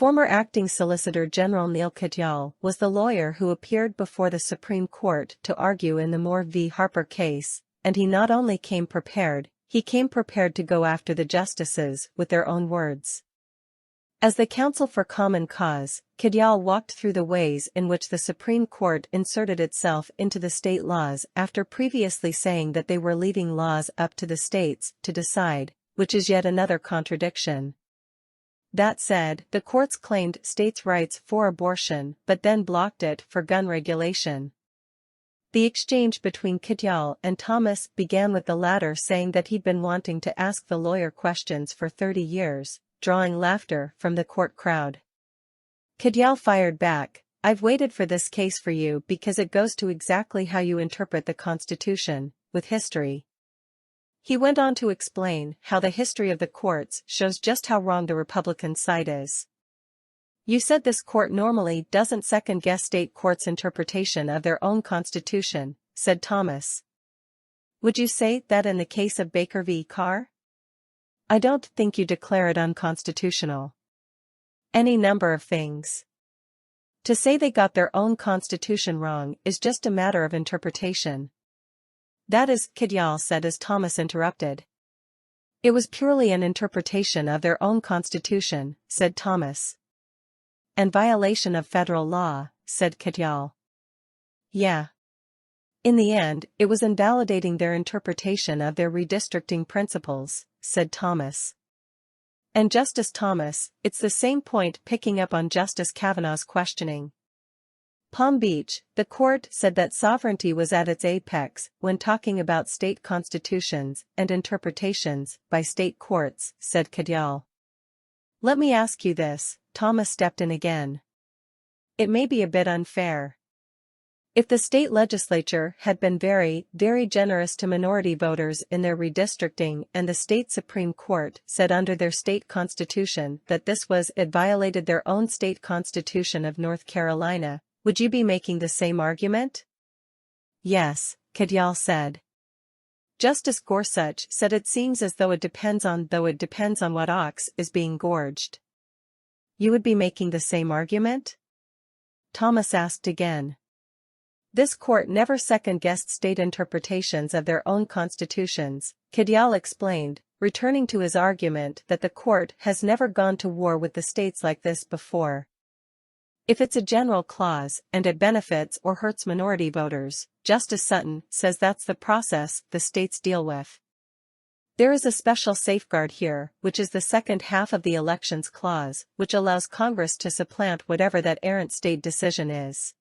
Former acting Solicitor General Neal Katyal was the lawyer who appeared before the Supreme Court to argue in the Moore v. Harper case, and he not only came prepared, he came prepared to go after the justices with their own words. As the counsel for Common Cause, Katyal walked through the ways in which the Supreme Court inserted itself into the state laws after previously saying that they were leaving laws up to the states to decide, which is yet another contradiction. That said, the courts claimed states' rights for abortion but then blocked it for gun regulation. The exchange between Katyal and Thomas began with the latter saying that he'd been wanting to ask the lawyer questions for 30 years, drawing laughter from the court crowd. Katyal fired back, "I've waited for this case for you because it goes to exactly how you interpret the Constitution, with history." He went on to explain how the history of the courts shows just how wrong the Republican side is. "You said this court normally doesn't second-guess state courts' interpretation of their own constitution," said Thomas. "Would you say that in the case of Baker v. Carr? I don't think you declare it unconstitutional. Any number of things. To say they got their own constitution wrong is just a matter of interpretation." "That is," Katyal said as Thomas interrupted. "It was purely an interpretation of their own constitution," said Thomas. "And violation of federal law," said Katyal. "Yeah. In the end, it was invalidating their interpretation of their redistricting principles," said Thomas. "And Justice Thomas, it's the same point picking up on Justice Kavanaugh's questioning. Palm Beach, the court said that sovereignty was at its apex when talking about state constitutions and interpretations by state courts," said Katyal. "Let me ask you this," Thomas stepped in again. "It may be a bit unfair. If the state legislature had been very, very generous to minority voters in their redistricting and the state Supreme Court said under their state constitution that it violated their own state constitution of North Carolina, would you be making the same argument?" "Yes," Katyal said. Justice Gorsuch said it seems as though it depends on what ox is being gorged. "You would be making the same argument?" Thomas asked again. "This court never second-guessed state interpretations of their own constitutions," Katyal explained, returning to his argument that the court has never gone to war with the states like this before. "If it's a general clause and it benefits or hurts minority voters, Justice Sutton says that's the process the states deal with. There is a special safeguard here, which is the second half of the Elections Clause, which allows Congress to supplant whatever that errant state decision is."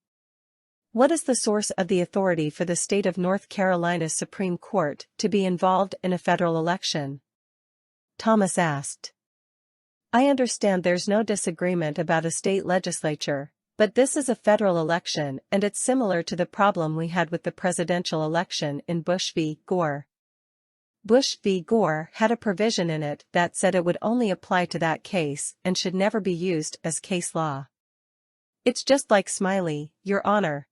"What is the source of the authority for the state of North Carolina's Supreme Court to be involved in a federal election?" Thomas asked. "I understand there's no disagreement about a state legislature, but this is a federal election and it's similar to the problem we had with the presidential election in Bush v. Gore. Bush v. Gore had a provision in it that said it would only apply to that case and should never be used as case law. It's just like Smiley, Your Honor.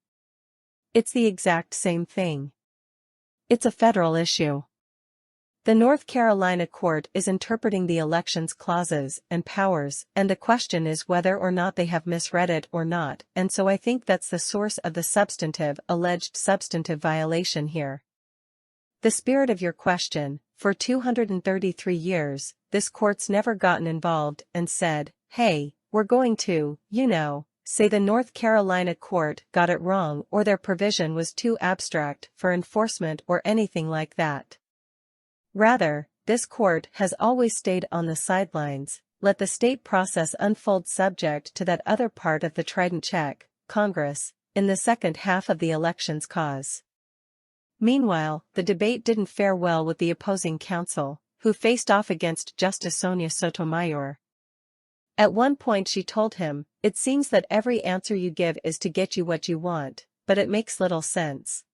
It's the exact same thing. It's a federal issue. The North Carolina court is interpreting the elections clauses and powers, and the question is whether or not they have misread it or not, and so I think that's the source of the alleged substantive violation here. The spirit of your question, for 233 years, this court's never gotten involved and said, hey, we're going to, say the North Carolina court got it wrong or their provision was too abstract for enforcement or anything like that. Rather, this court has always stayed on the sidelines, let the state process unfold subject to that other part of the trident check, Congress, in the second half of the elections cause. Meanwhile, the debate didn't fare well with the opposing counsel, who faced off against Justice Sonia Sotomayor. At one point she told him, "It seems that every answer you give is to get you what you want, but it makes little sense.